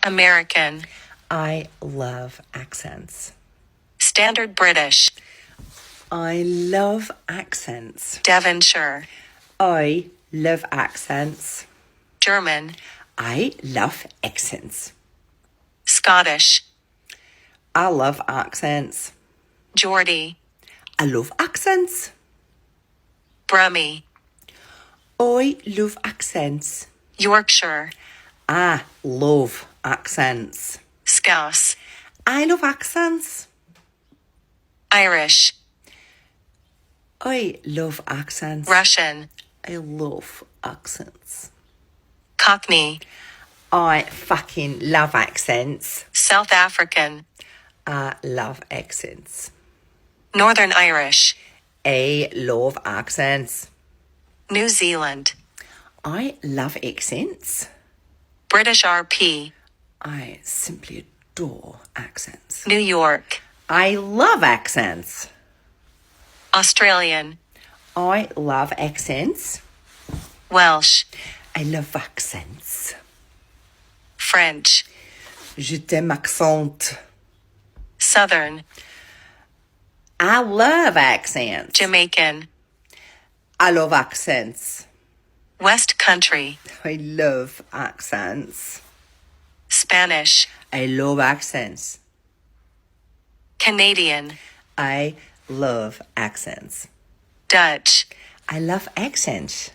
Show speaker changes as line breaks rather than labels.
American.
I love accents.
Standard British.
I love accents.
Devonshire.
I love accents.
German.
I love accents.
Scottish.
I love accents.
Geordie.
I love accents.
Brummie.
I love accents.
Yorkshire.
I love accents.
Scouse.
I love accents.
Irish.
I love accents.
Russian.
I love accents.
Cockney.
I fucking love accents.
South African.
I love accents.
Northern Irish.
I love accents.
New Zealand.
I love accents.
British RP.
I simply adore accents.
New York.
I love accents.
Australian.
I love accents.
Welsh.
I love accents.
French.
Je t'aime accent.
Southern.
I love accents.
Jamaican.
I love accents.
West Country.
I love accents.
Spanish.
I love accents.
Canadian.
I love accents.
Dutch.
I love accents.